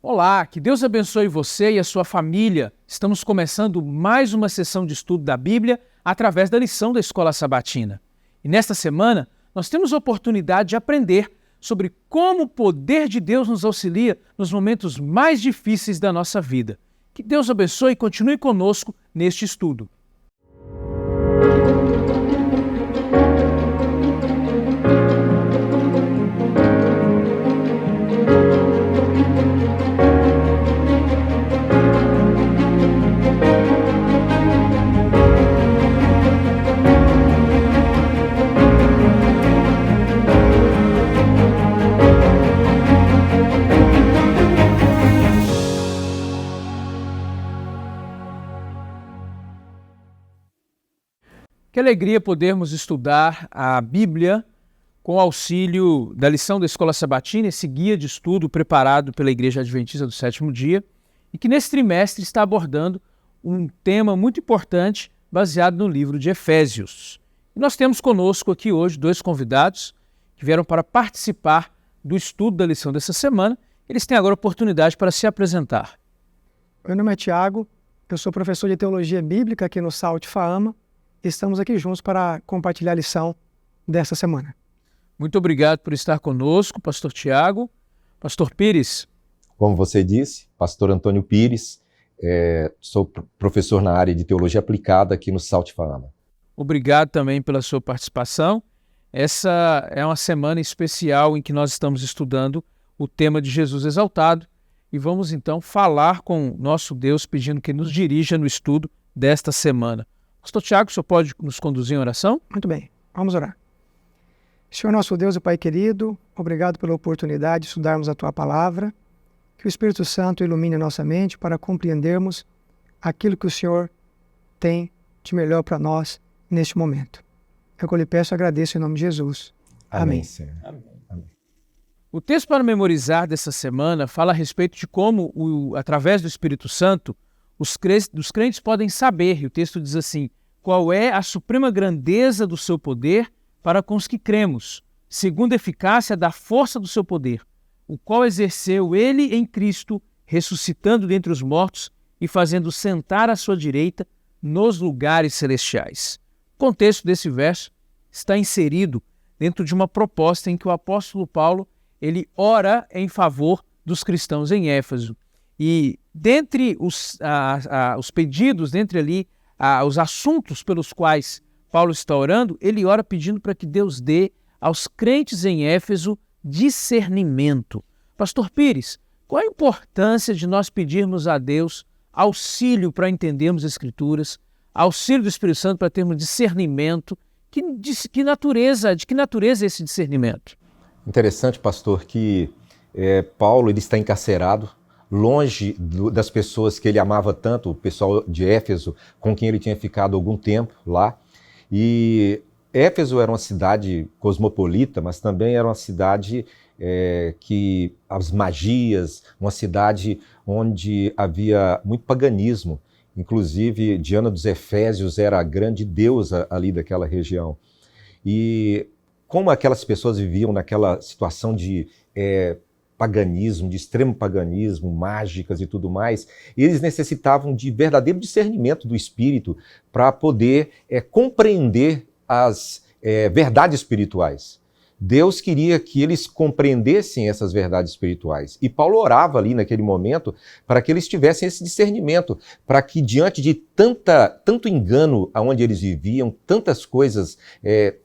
Olá, que Deus abençoe você e a sua família. Estamos começando mais uma sessão de estudo da Bíblia através da lição da Escola Sabatina. E nesta semana, nós temos a oportunidade de aprender sobre como o poder de Deus nos auxilia nos momentos mais difíceis da nossa vida. Que Deus abençoe e continue conosco neste estudo. Que alegria podermos estudar a Bíblia com o auxílio da lição da Escola Sabatina, esse guia de estudo preparado pela Igreja Adventista do Sétimo Dia, e que nesse trimestre está abordando um tema muito importante baseado no livro de Efésios. E nós temos conosco aqui hoje dois convidados que vieram para participar do estudo da lição dessa semana. Eles têm agora a oportunidade para se apresentar. Meu nome é Tiago, eu sou professor de Teologia Bíblica aqui no SALT FAAMA. Estamos aqui juntos para compartilhar a lição dessa semana. Muito obrigado por estar conosco, pastor Tiago. Pastor Pires. Como você disse, pastor Antônio Pires, sou professor na área de Teologia Aplicada aqui no SALT FAAMA. Obrigado também pela sua participação. Essa é uma semana especial em que nós estamos estudando o tema de Jesus exaltado e vamos então falar com nosso Deus pedindo que nos dirija no estudo desta semana. Pastor Tiago, o senhor pode nos conduzir em oração? Muito bem, vamos orar. Senhor nosso Deus e Pai querido, obrigado pela oportunidade de estudarmos a Tua Palavra, que o Espírito Santo ilumine a nossa mente para compreendermos aquilo que o Senhor tem de melhor para nós neste momento. É o que eu lhe peço e agradeço em nome de Jesus. Amém. Senhor. Amém. O texto para memorizar dessa semana fala a respeito de como, através do Espírito Santo, os crentes podem saber, e o texto diz assim, qual é a suprema grandeza do seu poder para com os que cremos, segundo a eficácia da força do seu poder, o qual exerceu ele em Cristo, ressuscitando dentre os mortos e fazendo sentar à sua direita nos lugares celestiais. O contexto desse verso está inserido dentro de uma proposta em que o apóstolo Paulo ele ora em favor dos cristãos em Éfeso. E dentre os pedidos, dentre ali os assuntos pelos quais Paulo está orando, ele ora pedindo para que Deus dê aos crentes em Éfeso discernimento. Pastor Pires, qual a importância de nós pedirmos a Deus auxílio para entendermos as Escrituras, auxílio do Espírito Santo para termos discernimento? De que natureza é esse discernimento? Interessante, pastor, que Paulo ele está encarcerado, longe das pessoas que ele amava tanto, o pessoal de Éfeso, com quem ele tinha ficado algum tempo lá. E Éfeso era uma cidade cosmopolita, mas também era uma cidade que as magias, uma cidade onde havia muito paganismo. Inclusive, Diana dos Efésios era a grande deusa ali daquela região. E como aquelas pessoas viviam naquela situação de paganismo, de extremo paganismo, mágicas e tudo mais, eles necessitavam de verdadeiro discernimento do Espírito para poder compreender as verdades espirituais. Deus queria que eles compreendessem essas verdades espirituais. E Paulo orava ali naquele momento para que eles tivessem esse discernimento, para que diante de tanto engano aonde eles viviam, tantas coisas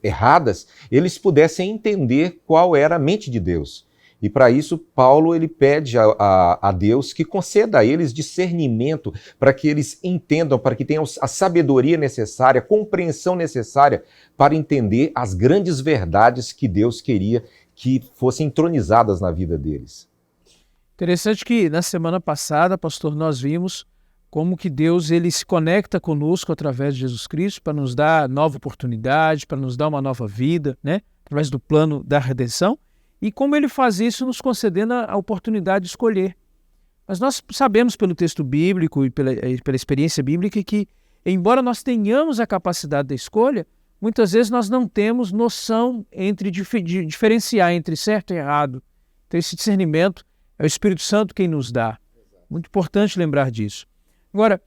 erradas, eles pudessem entender qual era a mente de Deus. E para isso, Paulo ele pede a Deus que conceda a eles discernimento para que eles entendam, para que tenham a sabedoria necessária, a compreensão necessária para entender as grandes verdades que Deus queria que fossem entronizadas na vida deles. Interessante que na semana passada, pastor, nós vimos como que Deus ele se conecta conosco através de Jesus Cristo para nos dar nova oportunidade, para nos dar uma nova vida, né? Através do plano da redenção. E como ele faz isso nos concedendo a oportunidade de escolher. Mas nós sabemos pelo texto bíblico e pela experiência bíblica que, embora nós tenhamos a capacidade da escolha, muitas vezes nós não temos noção de diferenciar entre certo e errado. Então esse discernimento é É o Espírito Santo quem nos dá. Muito importante lembrar disso. Agora,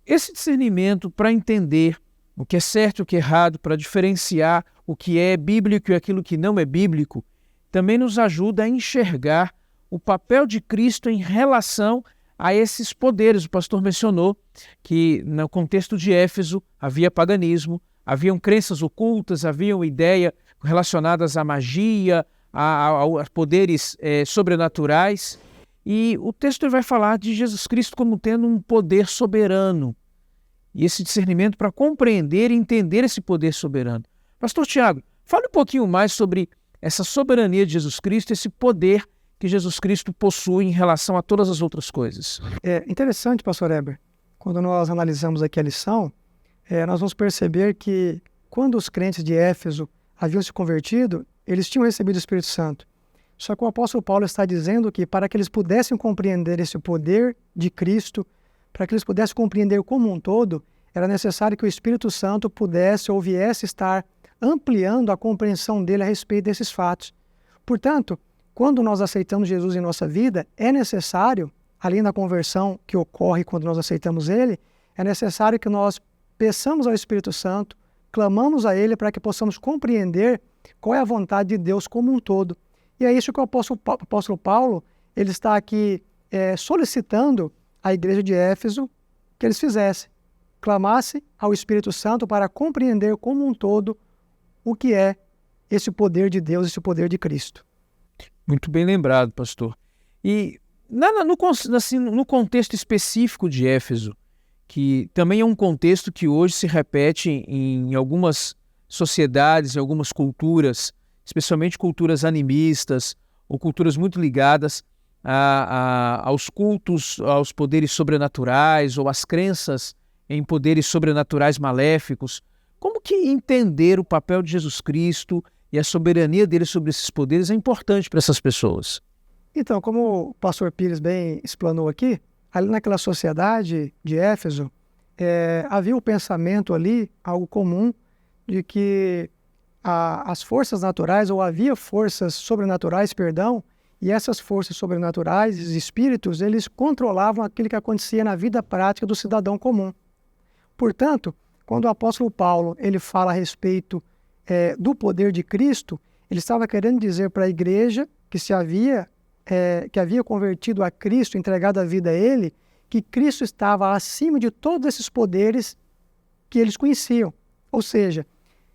esse discernimento para entender o que é certo e o que é errado, para diferenciar o que é bíblico e aquilo que não é bíblico, também nos ajuda a enxergar o papel de Cristo em relação a esses poderes. O pastor mencionou que no contexto de Éfeso havia paganismo, haviam crenças ocultas, haviam ideias relacionadas à magia, a poderes sobrenaturais. E o texto vai falar de Jesus Cristo como tendo um poder soberano. E esse discernimento para compreender e entender esse poder soberano. Pastor Tiago, fale um pouquinho mais sobre essa soberania de Jesus Cristo, esse poder que Jesus Cristo possui em relação a todas as outras coisas. É interessante, pastor Heber, quando nós analisamos aqui a lição, nós vamos perceber que quando os crentes de Éfeso haviam se convertido, eles tinham recebido o Espírito Santo. Só que o apóstolo Paulo está dizendo que para que eles pudessem compreender esse poder de Cristo, para que eles pudessem compreender como um todo, era necessário que o Espírito Santo pudesse ou viesse estar ampliando a compreensão dele a respeito desses fatos. Portanto, quando nós aceitamos Jesus em nossa vida, é necessário, além da conversão que ocorre quando nós aceitamos Ele, é necessário que nós peçamos ao Espírito Santo, clamamos a Ele para que possamos compreender qual é a vontade de Deus como um todo. E é isso que o apóstolo Paulo ele está aqui solicitando à igreja de Éfeso que eles fizessem. Clamasse ao Espírito Santo para compreender como um todo o que é esse poder de Deus, esse poder de Cristo. Muito bem lembrado, pastor. E no contexto específico de Éfeso, que também é um contexto que hoje se repete em algumas sociedades, em algumas culturas, especialmente culturas animistas ou culturas muito ligadas aos cultos, aos poderes sobrenaturais ou às crenças em poderes sobrenaturais maléficos. Como que entender o papel de Jesus Cristo e a soberania dele sobre esses poderes é importante para essas pessoas? Então, como o pastor Pires bem explanou aqui, ali naquela sociedade de Éfeso, havia o pensamento ali, algo comum, de que as forças naturais, ou havia forças sobrenaturais, e essas forças sobrenaturais, os espíritos, eles controlavam aquilo que acontecia na vida prática do cidadão comum. Portanto, quando o apóstolo Paulo ele fala a respeito do poder de Cristo, ele estava querendo dizer para a igreja que havia convertido a Cristo, entregado a vida a Ele, que Cristo estava acima de todos esses poderes que eles conheciam. Ou seja,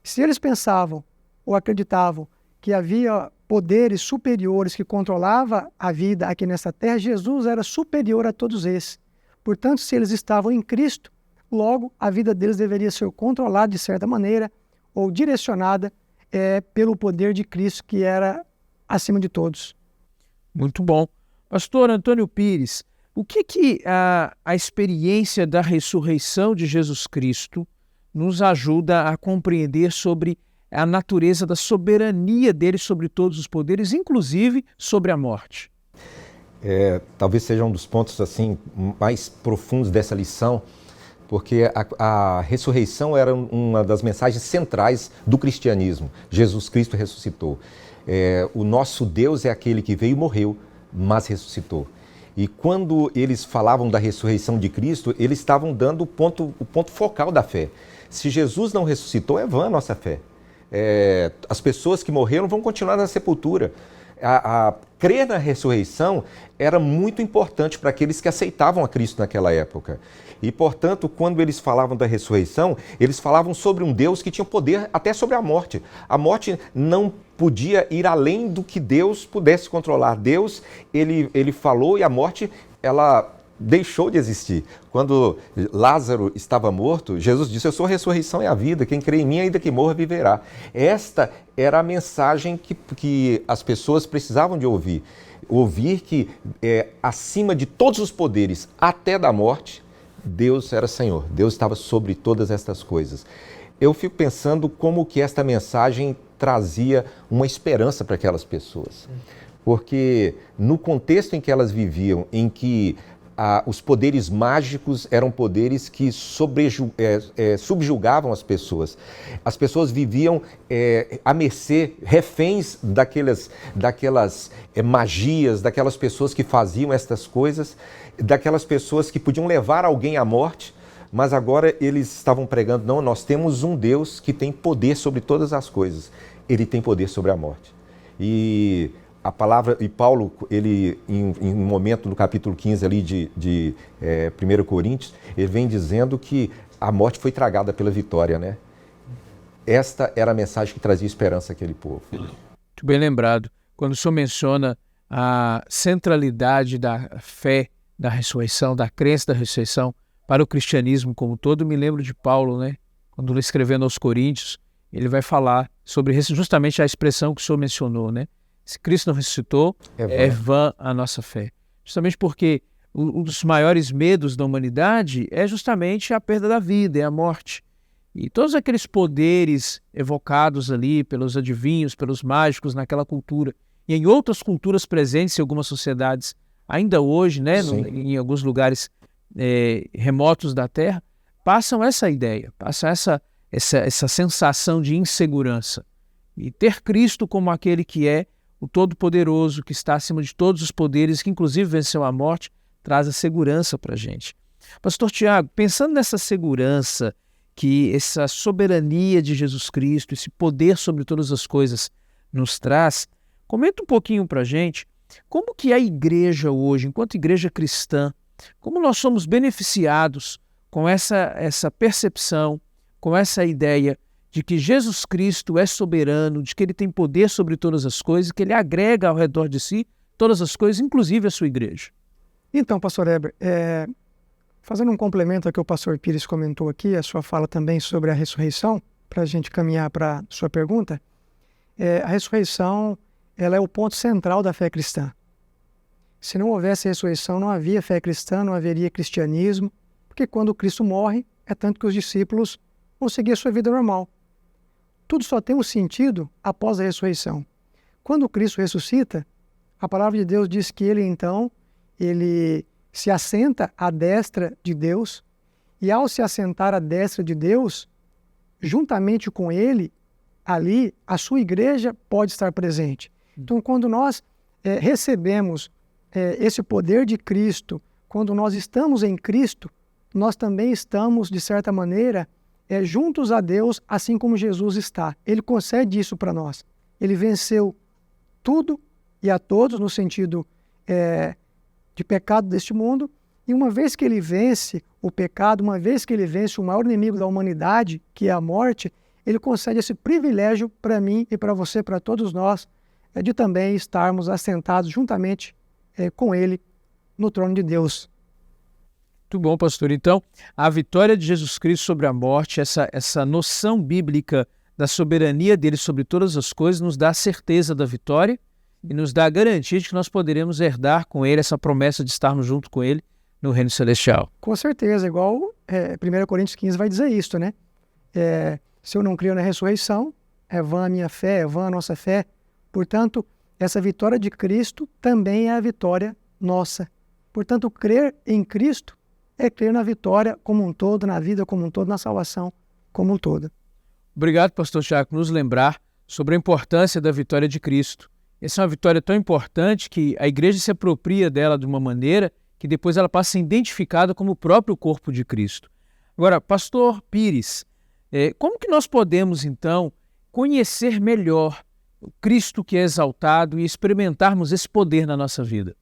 se eles pensavam ou acreditavam que havia poderes superiores que controlavam a vida aqui nessa terra, Jesus era superior a todos esses. Portanto, se eles estavam em Cristo, logo a vida deles deveria ser controlada de certa maneira ou direcionada pelo poder de Cristo, que era acima de todos. Muito bom. Pastor Antônio Pires, o que a experiência da ressurreição de Jesus Cristo nos ajuda a compreender sobre a natureza da soberania dele sobre todos os poderes, inclusive sobre a morte? Talvez seja um dos pontos assim mais profundos dessa lição, porque a ressurreição era uma das mensagens centrais do cristianismo. Jesus Cristo ressuscitou. O nosso Deus é aquele que veio e morreu, mas ressuscitou. E quando eles falavam da ressurreição de Cristo, eles estavam dando o ponto focal da fé. Se Jesus não ressuscitou, é vã a nossa fé. As pessoas que morreram vão continuar na sepultura. Crer na ressurreição era muito importante para aqueles que aceitavam a Cristo naquela época. E, portanto, quando eles falavam da ressurreição, eles falavam sobre um Deus que tinha poder até sobre a morte. A morte não podia ir além do que Deus pudesse controlar. Deus, ele falou e a morte, ela deixou de existir. Quando Lázaro estava morto, Jesus disse: eu sou a ressurreição e a vida, quem crê em mim, ainda que morra, viverá. Esta era a mensagem que as pessoas precisavam de ouvir. Ouvir que acima de todos os poderes, até da morte, Deus era Senhor. Deus estava sobre todas estas coisas. Eu fico pensando como que esta mensagem trazia uma esperança para aquelas pessoas. Porque no contexto em que elas viviam, em que os poderes mágicos eram poderes que subjugavam as pessoas. As pessoas viviam à mercê, reféns daquelas magias, daquelas pessoas que faziam estas coisas, daquelas pessoas que podiam levar alguém à morte, mas agora eles estavam pregando, não, nós temos um Deus que tem poder sobre todas as coisas. Ele tem poder sobre a morte. E a palavra, e Paulo, ele, em um momento no capítulo 15 ali de 1 Coríntios, ele vem dizendo que a morte foi tragada pela vitória, né? Esta era a mensagem que trazia esperança àquele povo. Muito bem lembrado. Quando o senhor menciona a centralidade da fé, da ressurreição, da crença da ressurreição para o cristianismo como um todo, me lembro de Paulo, né? Quando escrevendo aos Coríntios, ele vai falar sobre justamente a expressão que o senhor mencionou, né? Se Cristo não ressuscitou, é vã a nossa fé. Justamente porque um dos maiores medos da humanidade é justamente a perda da vida, é a morte. E todos aqueles poderes evocados ali pelos adivinhos, pelos mágicos naquela cultura, e em outras culturas presentes em algumas sociedades, ainda hoje, né, em alguns lugares remotos da Terra, passam essa ideia, passam essa sensação de insegurança. E ter Cristo como aquele que é o Todo-Poderoso, que está acima de todos os poderes, que inclusive venceu a morte, traz a segurança para a gente. Pastor Tiago, pensando nessa segurança, que essa soberania de Jesus Cristo, esse poder sobre todas as coisas nos traz, comenta um pouquinho para a gente como que a igreja hoje, enquanto igreja cristã, como nós somos beneficiados com essa percepção, com essa ideia de que Jesus Cristo é soberano, de que ele tem poder sobre todas as coisas, que ele agrega ao redor de si todas as coisas, inclusive a sua igreja. Então, pastor Heber, fazendo um complemento ao que o pastor Pires comentou aqui, a sua fala também sobre a ressurreição, para a gente caminhar para a sua pergunta, a ressurreição ela é o ponto central da fé cristã. Se não houvesse ressurreição, não havia fé cristã, não haveria cristianismo, porque quando Cristo morre, é tanto que os discípulos vão seguir a sua vida normal. Tudo só tem um sentido após a ressurreição. Quando Cristo ressuscita, a palavra de Deus diz que ele se assenta à destra de Deus, e ao se assentar à destra de Deus, juntamente com ele, ali, a sua igreja pode estar presente. Então, quando nós recebemos esse poder de Cristo, quando nós estamos em Cristo, nós também estamos, de certa maneira, juntos a Deus, assim como Jesus está. Ele concede isso para nós. Ele venceu tudo e a todos, no sentido de pecado deste mundo, e uma vez que ele vence o pecado, uma vez que ele vence o maior inimigo da humanidade, que é a morte, ele concede esse privilégio para mim e para você, para todos nós, de também estarmos assentados juntamente com ele no trono de Deus. Muito bom, pastor. Então, a vitória de Jesus Cristo sobre a morte, essa noção bíblica da soberania dele sobre todas as coisas, nos dá a certeza da vitória e nos dá a garantia de que nós poderemos herdar com ele essa promessa de estarmos junto com ele no reino celestial. Com certeza, igual 1 Coríntios 15 vai dizer isso, né? Se eu não creio na ressurreição, é vã a minha fé, é vã a nossa fé. Portanto, essa vitória de Cristo também é a vitória nossa. Portanto, crer em Cristo é crer na vitória como um todo, na vida como um todo, na salvação como um todo. Obrigado, pastor Tiago, por nos lembrar sobre a importância da vitória de Cristo. Essa é uma vitória tão importante que a igreja se apropria dela de uma maneira que depois ela passa a ser identificada como o próprio corpo de Cristo. Agora, pastor Pires, como que nós podemos, então, conhecer melhor o Cristo que é exaltado e experimentarmos esse poder na nossa vida?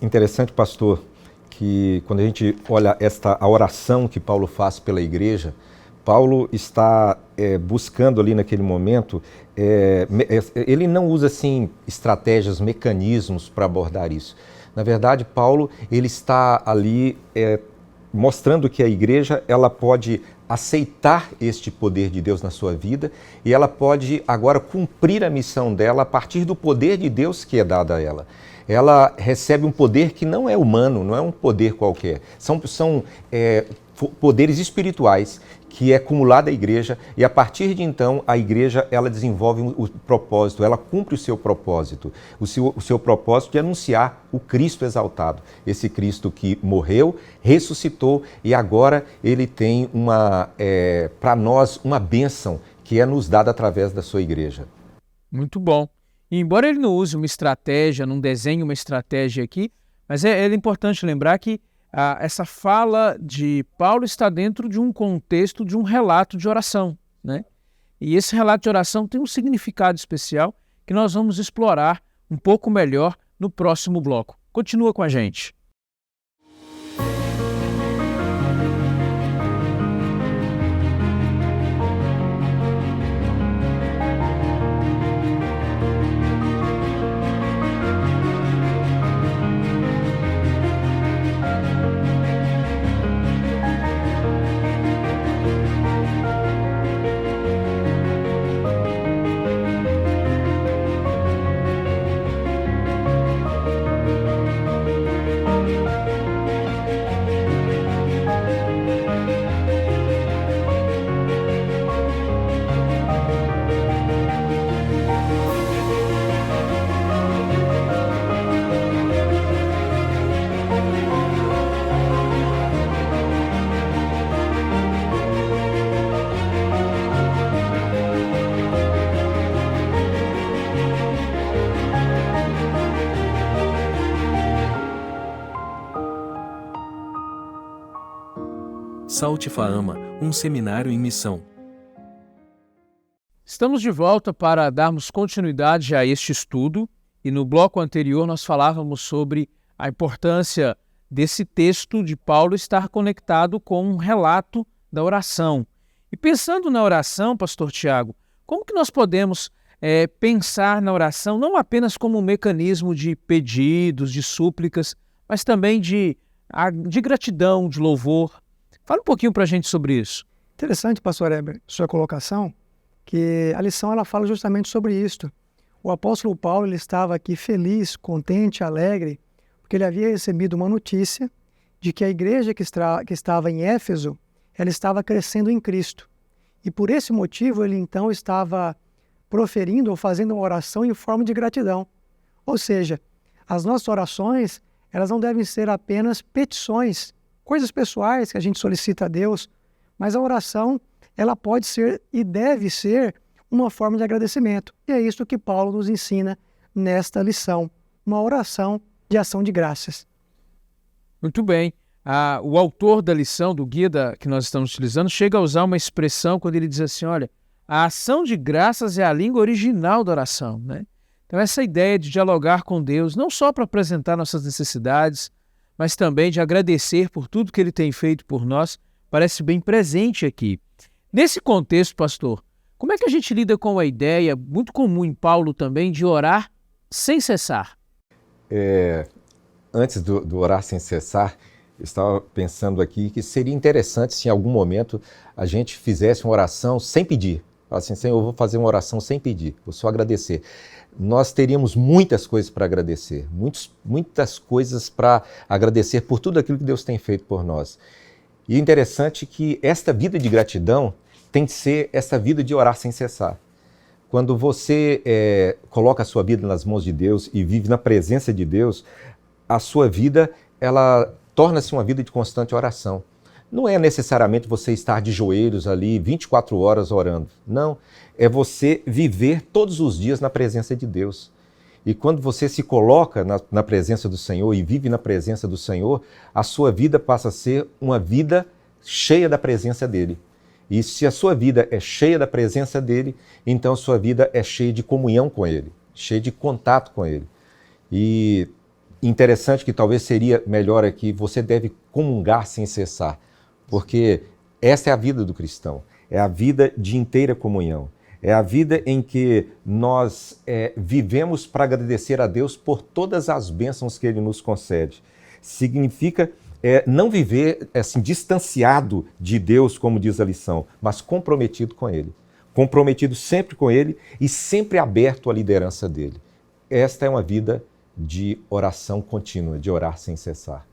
Interessante, pastor, que quando a gente olha a oração que Paulo faz pela igreja, Paulo está buscando ali naquele momento, ele não usa assim estratégias, mecanismos para abordar isso. Na verdade, Paulo ele está ali mostrando que a igreja ela pode aceitar este poder de Deus na sua vida e ela pode agora cumprir a missão dela a partir do poder de Deus que é dado a ela. Ela recebe um poder que não é humano, não é um poder qualquer. São poderes espirituais que é acumulado à igreja, e a partir de então a igreja ela desenvolve o propósito, ela cumpre o seu propósito, o seu propósito de anunciar o Cristo exaltado, esse Cristo que morreu, ressuscitou e agora ele tem para nós uma bênção que é nos dada através da sua igreja. Muito bom. E embora ele não use uma estratégia, não desenhe uma estratégia aqui, mas é importante lembrar que essa fala de Paulo está dentro de um contexto, de um relato de oração, né? E esse relato de oração tem um significado especial que nós vamos explorar um pouco melhor no próximo bloco. Continua com a gente. Salte Faama, um seminário em missão. Estamos de volta para darmos continuidade a este estudo e no bloco anterior nós falávamos sobre a importância desse texto de Paulo estar conectado com um relato da oração. E pensando na oração, pastor Tiago, como que nós podemos pensar na oração não apenas como um mecanismo de pedidos, de súplicas, mas também de gratidão, de louvor? Fala um pouquinho para a gente sobre isso. Interessante, pastor Heber, sua colocação, que a lição ela fala justamente sobre isto. O apóstolo Paulo ele estava aqui feliz, contente, alegre, porque ele havia recebido uma notícia de que a igreja que estava em Éfeso, ela estava crescendo em Cristo. E por esse motivo ele então estava proferindo ou fazendo uma oração em forma de gratidão. Ou seja, as nossas orações, elas não devem ser apenas petições, coisas pessoais que a gente solicita a Deus, mas a oração, ela pode ser e deve ser uma forma de agradecimento. E é isso que Paulo nos ensina nesta lição, uma oração de ação de graças. Muito bem. O autor da lição, do guia que nós estamos utilizando, chega a usar uma expressão quando ele diz assim, olha, a ação de graças é a língua original da oração, né? Então essa ideia de dialogar com Deus, não só para apresentar nossas necessidades, mas também de agradecer por tudo que ele tem feito por nós, parece bem presente aqui. Nesse contexto, pastor, como é que a gente lida com a ideia, muito comum em Paulo também, de orar sem cessar? Antes do orar sem cessar, eu estava pensando aqui que seria interessante se em algum momento a gente fizesse uma oração sem pedir. Fala assim, Senhor, eu vou fazer uma oração sem pedir, vou só agradecer. Nós teríamos muitas coisas para agradecer, muitas coisas para agradecer por tudo aquilo que Deus tem feito por nós. E é interessante que esta vida de gratidão tem que ser essa vida de orar sem cessar. Quando você coloca a sua vida nas mãos de Deus e vive na presença de Deus, a sua vida ela torna-se uma vida de constante oração. Não é necessariamente você estar de joelhos ali 24 horas orando. Não, é você viver todos os dias na presença de Deus. E quando você se coloca na presença do Senhor e vive na presença do Senhor, a sua vida passa a ser uma vida cheia da presença dEle. E se a sua vida é cheia da presença dEle, então a sua vida é cheia de comunhão com Ele, cheia de contato com Ele. E interessante que talvez seria melhor aqui, você deve comungar sem cessar. Porque essa é a vida do cristão, é a vida de inteira comunhão, é a vida em que nós vivemos para agradecer a Deus por todas as bênçãos que Ele nos concede. Significa não viver assim, distanciado de Deus, como diz a lição, mas comprometido com Ele. Comprometido sempre com Ele e sempre aberto à liderança dEle. Esta é uma vida de oração contínua, de orar sem cessar.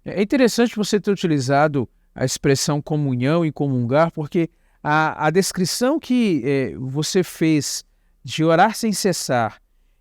É interessante você ter utilizado a expressão comunhão e comungar, porque a descrição que você fez de orar sem cessar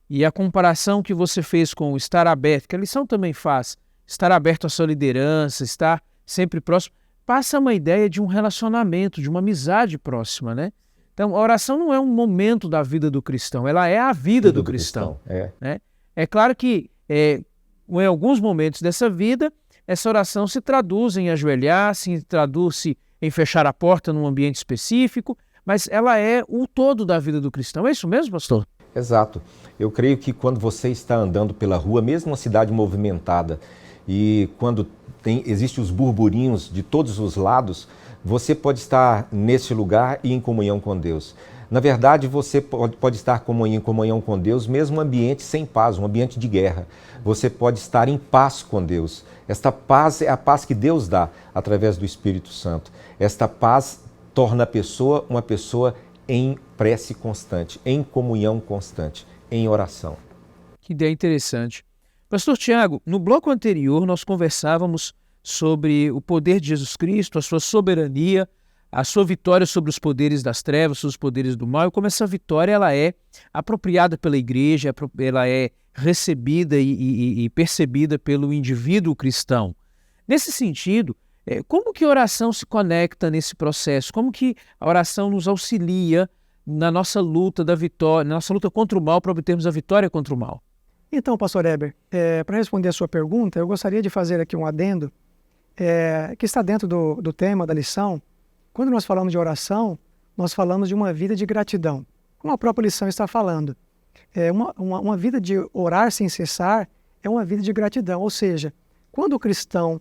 e a comparação que você fez com o estar aberto, que a lição também faz, estar aberto à sua liderança, estar sempre próximo, passa uma ideia de um relacionamento, de uma amizade próxima, né? Então, a oração não é um momento da vida do cristão, ela é a vida do cristão. Né? É claro que em alguns momentos dessa vida, essa oração se traduz em ajoelhar, se traduz em fechar a porta num ambiente específico, mas ela é o todo da vida do cristão. É isso mesmo, pastor? Exato. Eu creio que quando você está andando pela rua, mesmo uma cidade movimentada, e quando existem os burburinhos de todos os lados, você pode estar nesse lugar e em comunhão com Deus. Na verdade, você pode estar em comunhão com Deus, mesmo um ambiente sem paz, um ambiente de guerra. Você pode estar em paz com Deus. Esta paz é a paz que Deus dá através do Espírito Santo. Esta paz torna a pessoa uma pessoa em prece constante, em comunhão constante, em oração. Que ideia interessante. Pastor Tiago, no bloco anterior nós conversávamos sobre o poder de Jesus Cristo, a sua soberania, a sua vitória sobre os poderes das trevas, sobre os poderes do mal, e como essa vitória ela é apropriada pela igreja, ela é recebida e percebida pelo indivíduo cristão. Nesse sentido, como que a oração se conecta nesse processo? Como que a oração nos auxilia na nossa luta da vitória, na nossa luta contra o mal, para obtermos a vitória contra o mal? Então, pastor Heber, para responder a sua pergunta, eu gostaria de fazer aqui um adendo que está dentro do tema da lição. Quando nós falamos de oração, nós falamos de uma vida de gratidão. Como a própria lição está falando, uma vida de orar sem cessar é uma vida de gratidão. Ou seja, quando o cristão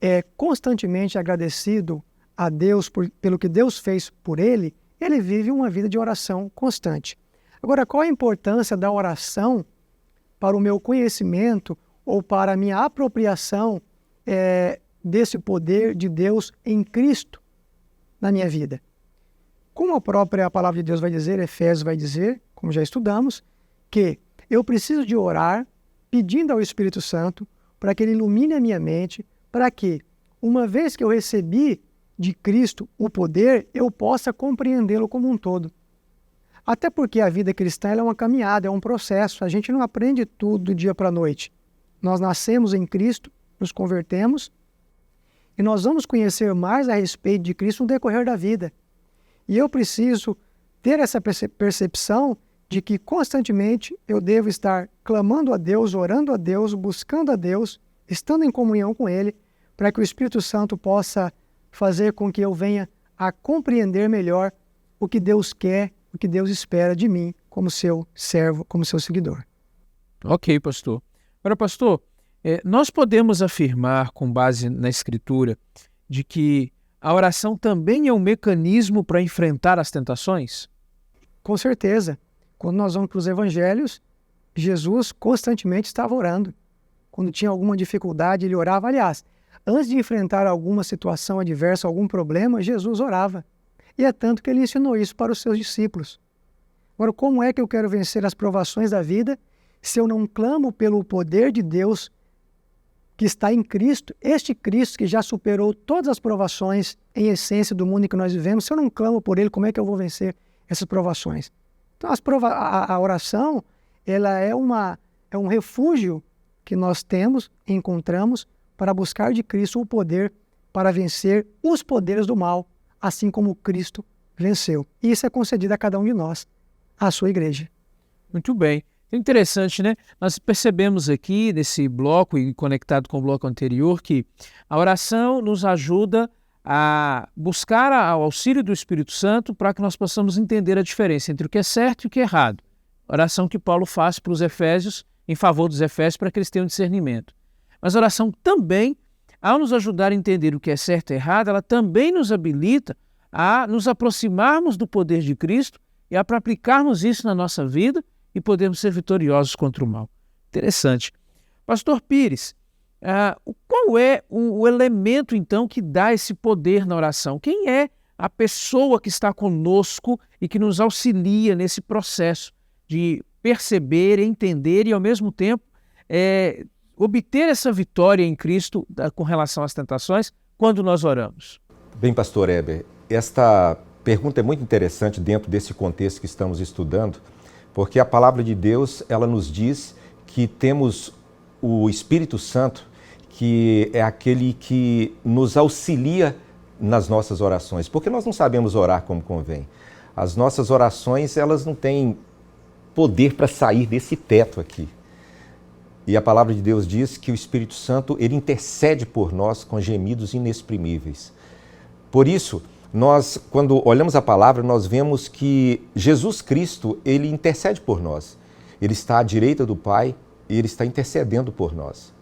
é constantemente agradecido a Deus pelo que Deus fez por ele, ele vive uma vida de oração constante. Agora, qual a importância da oração para o meu conhecimento ou para a minha apropriação desse poder de Deus em Cristo na minha vida? Como a própria palavra de Deus vai dizer, Efésios vai dizer, como já estudamos, que eu preciso de orar pedindo ao Espírito Santo para que ele ilumine a minha mente, para que, uma vez que eu recebi de Cristo o poder, eu possa compreendê-lo como um todo. Até porque a vida cristã ela é uma caminhada, é um processo. A gente não aprende tudo do dia para a noite. Nós nascemos em Cristo, nos convertemos, e nós vamos conhecer mais a respeito de Cristo no decorrer da vida. E eu preciso ter essa percepção de que constantemente eu devo estar clamando a Deus, orando a Deus, buscando a Deus, estando em comunhão com Ele, para que o Espírito Santo possa fazer com que eu venha a compreender melhor o que Deus quer, o que Deus espera de mim como seu servo, como seu seguidor. Ok, pastor. Agora, pastor, nós podemos afirmar, com base na Escritura, de que a oração também é um mecanismo para enfrentar as tentações? Com certeza. Quando nós vamos para os evangelhos, Jesus constantemente estava orando. Quando tinha alguma dificuldade, ele orava. Aliás, antes de enfrentar alguma situação adversa, algum problema, Jesus orava. E é tanto que ele ensinou isso para os seus discípulos. Agora, como é que eu quero vencer as provações da vida se eu não clamo pelo poder de Deus que está em Cristo, este Cristo que já superou todas as provações em essência do mundo em que nós vivemos? Se eu não clamo por Ele, como é que eu vou vencer essas provações? Então, a oração ela é um refúgio que nós temos, encontramos, para buscar de Cristo o poder para vencer os poderes do mal, assim como Cristo venceu. E isso é concedido a cada um de nós, à sua igreja. Muito bem. Interessante, né? Nós percebemos aqui, nesse bloco e conectado com o bloco anterior, que a oração nos ajuda a buscar o auxílio do Espírito Santo para que nós possamos entender a diferença entre o que é certo e o que é errado. Oração que Paulo faz para os Efésios, em favor dos Efésios, para que eles tenham discernimento. Mas a oração também, ao nos ajudar a entender o que é certo e errado, ela também nos habilita a nos aproximarmos do poder de Cristo e a aplicarmos isso na nossa vida e podermos ser vitoriosos contra o mal. Interessante. Pastor Pires, qual é o elemento, então, que dá esse poder na oração? Quem é a pessoa que está conosco e que nos auxilia nesse processo de perceber, entender e, ao mesmo tempo, obter essa vitória em Cristo com relação às tentações? quando nós oramos? Bem, pastor Heber, esta pergunta é muito interessante dentro desse contexto que estamos estudando, porque a palavra de Deus, ela nos diz que temos o Espírito Santo, que é aquele que nos auxilia nas nossas orações, porque nós não sabemos orar como convém. As nossas orações, elas não têm poder para sair desse teto aqui. E a palavra de Deus diz que o Espírito Santo, ele intercede por nós com gemidos inexprimíveis. Por isso, nós, quando olhamos a palavra, nós vemos que Jesus Cristo, ele intercede por nós. Ele está à direita do Pai e ele está intercedendo por nós.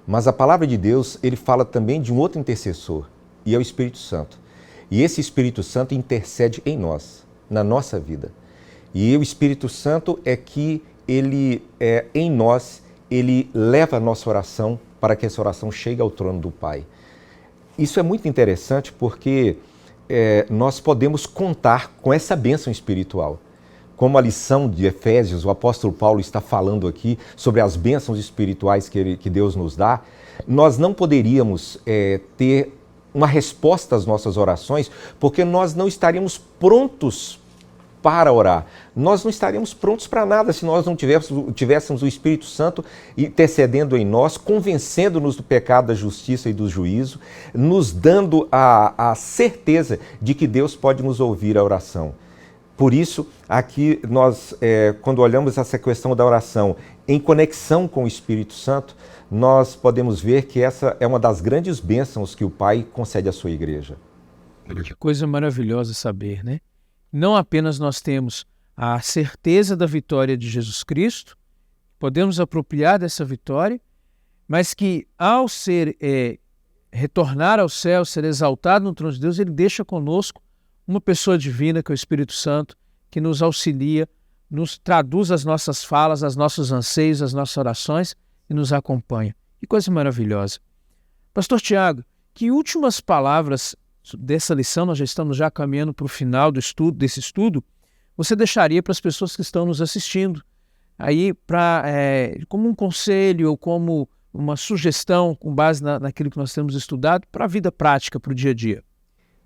Mas a palavra de Deus, ele fala também de um outro intercessor, e é o Espírito Santo. E esse Espírito Santo intercede em nós, na nossa vida. E o Espírito Santo é que ele em nós, ele leva a nossa oração para que essa oração chegue ao trono do Pai. Isso é muito interessante porque nós podemos contar com essa bênção espiritual. Como a lição de Efésios, o apóstolo Paulo está falando aqui sobre as bênçãos espirituais que Deus nos dá, nós não poderíamos ter uma resposta às nossas orações porque nós não estaríamos prontos para orar. Nós não estaríamos prontos para nada se nós não tivéssemos o Espírito Santo intercedendo em nós, convencendo-nos do pecado, da justiça e do juízo, nos dando a certeza de que Deus pode nos ouvir a oração. Por isso, aqui nós, quando olhamos essa questão da oração em conexão com o Espírito Santo, nós podemos ver que essa é uma das grandes bênçãos que o Pai concede à sua igreja. Que coisa maravilhosa saber, né? Não apenas nós temos a certeza da vitória de Jesus Cristo, podemos apropriar dessa vitória, mas que ao retornar ao céu, ser exaltado no trono de Deus, ele deixa conosco uma pessoa divina, que é o Espírito Santo, que nos auxilia, nos traduz as nossas falas, os nossos anseios, as nossas orações e nos acompanha. Que coisa maravilhosa. Pastor Tiago, que últimas palavras dessa lição, nós já estamos caminhando para o final desse estudo, você deixaria para as pessoas que estão nos assistindo, aí como um conselho ou como uma sugestão com base naquilo que nós temos estudado para a vida prática, para o dia a dia?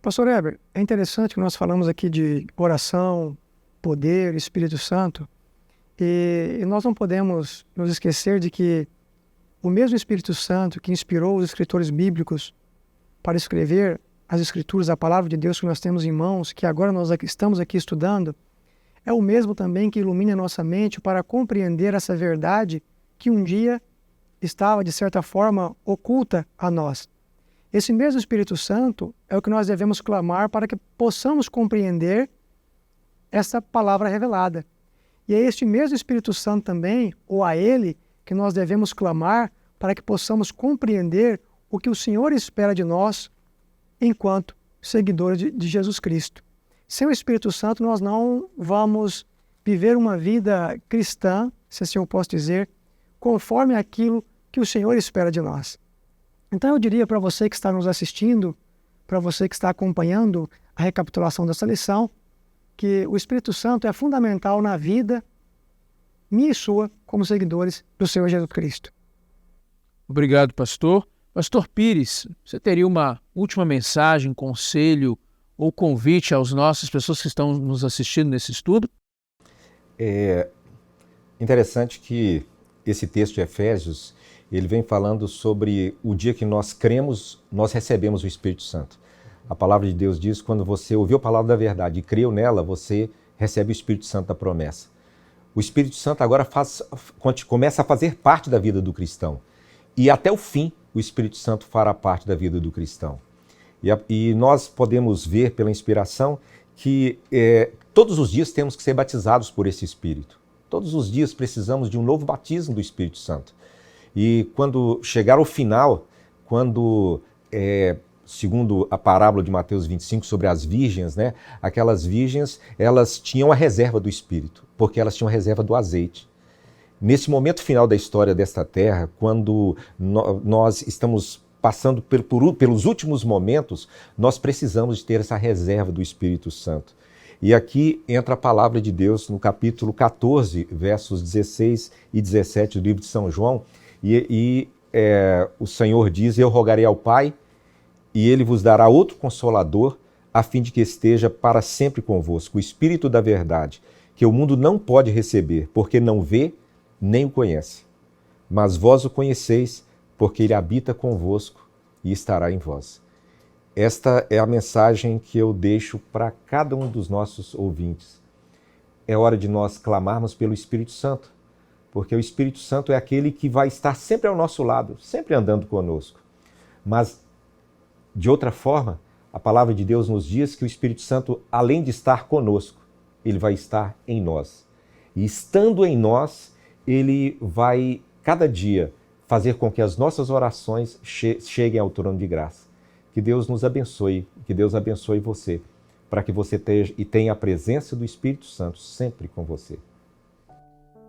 Pastor Heber, é interessante que nós falamos aqui de oração, poder, Espírito Santo, e nós não podemos nos esquecer de que o mesmo Espírito Santo que inspirou os escritores bíblicos para escrever as Escrituras, a palavra de Deus que nós temos em mãos, que agora nós estamos aqui estudando, é o mesmo também que ilumina a nossa mente para compreender essa verdade que um dia estava, de certa forma, oculta a nós. Esse mesmo Espírito Santo é o que nós devemos clamar para que possamos compreender essa palavra revelada. E é este mesmo Espírito Santo também, ou a Ele, que nós devemos clamar para que possamos compreender o que o Senhor espera de nós enquanto seguidores de Jesus Cristo. Sem o Espírito Santo, nós não vamos viver uma vida cristã, se assim eu posso dizer, conforme aquilo que o Senhor espera de nós. Então eu diria para você que está nos assistindo, para você que está acompanhando a recapitulação dessa lição, que o Espírito Santo é fundamental na vida minha e sua como seguidores do Senhor Jesus Cristo. Obrigado, pastor. Pastor Pires, você teria uma última mensagem, conselho ou convite às nossas pessoas que estão nos assistindo nesse estudo? É interessante que esse texto de Efésios, ele vem falando sobre o dia que nós cremos, nós recebemos o Espírito Santo. A palavra de Deus diz que quando você ouviu a palavra da verdade e creu nela, você recebe o Espírito Santo da promessa. O Espírito Santo agora começa a fazer parte da vida do cristão. E até o fim, o Espírito Santo fará parte da vida do cristão. E nós podemos ver pela inspiração que todos os dias temos que ser batizados por esse Espírito. Todos os dias precisamos de um novo batismo do Espírito Santo. E quando chegar ao final, segundo a parábola de Mateus 25 sobre as virgens, né, aquelas virgens, elas tinham a reserva do Espírito, porque elas tinham a reserva do azeite. Nesse momento final da história desta terra, quando nós estamos passando pelos últimos momentos, nós precisamos de ter essa reserva do Espírito Santo. E aqui entra a palavra de Deus no capítulo 14, versos 16 e 17 do livro de São João, e o Senhor diz: eu rogarei ao Pai, e ele vos dará outro Consolador, a fim de que esteja para sempre convosco, o Espírito da verdade, que o mundo não pode receber, porque não vê nem o conhece. Mas vós o conheceis, porque ele habita convosco e estará em vós. Esta é a mensagem que eu deixo para cada um dos nossos ouvintes. É hora de nós clamarmos pelo Espírito Santo, porque o Espírito Santo é aquele que vai estar sempre ao nosso lado, sempre andando conosco. Mas, de outra forma, a palavra de Deus nos diz que o Espírito Santo, além de estar conosco, ele vai estar em nós. E estando em nós, ele vai, cada dia, fazer com que as nossas orações cheguem ao trono de graça. Que Deus nos abençoe, que Deus abençoe você, para que você tenha a presença do Espírito Santo sempre com você.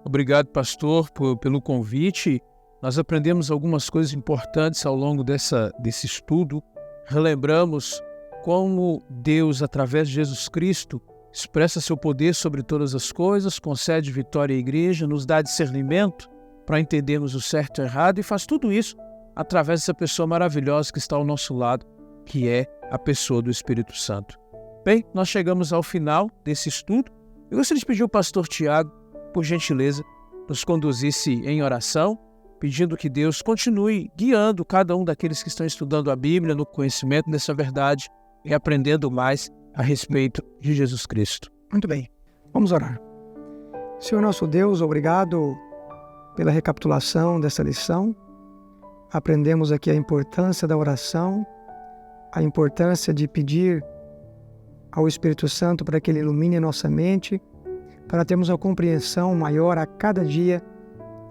Obrigado, pastor, pelo convite. Nós aprendemos algumas coisas importantes ao longo desse estudo. Relembramos como Deus, através de Jesus Cristo, expressa seu poder sobre todas as coisas, concede vitória à igreja, nos dá discernimento para entendermos o certo e o errado, e faz tudo isso através dessa pessoa maravilhosa que está ao nosso lado, que é a pessoa do Espírito Santo. Bem, nós chegamos ao final desse estudo. Eu gostaria de pedir ao pastor Tiago, por gentileza, nos conduzisse em oração, pedindo que Deus continue guiando cada um daqueles que estão estudando a Bíblia no conhecimento dessa verdade e aprendendo mais a respeito de Jesus Cristo. Muito bem, vamos orar. Senhor nosso Deus, obrigado pela recapitulação dessa lição. Aprendemos aqui a importância da oração, a importância de pedir ao Espírito Santo para que Ele ilumine a nossa mente, para termos uma compreensão maior a cada dia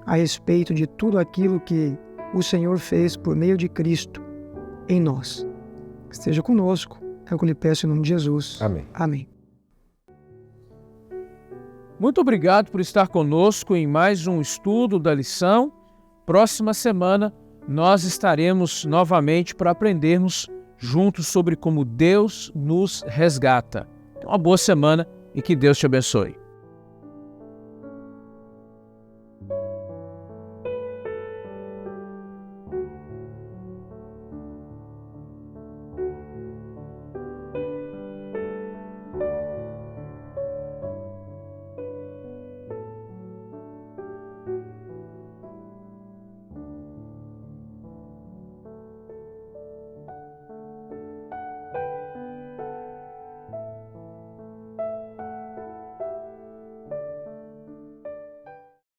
a respeito de tudo aquilo que o Senhor fez por meio de Cristo em nós. Esteja conosco, é o que eu lhe peço em nome de Jesus. Amém. Amém. Muito obrigado por estar conosco em mais um estudo da lição. Próxima semana nós estaremos novamente para aprendermos juntos sobre como Deus nos resgata. Uma boa semana e que Deus te abençoe.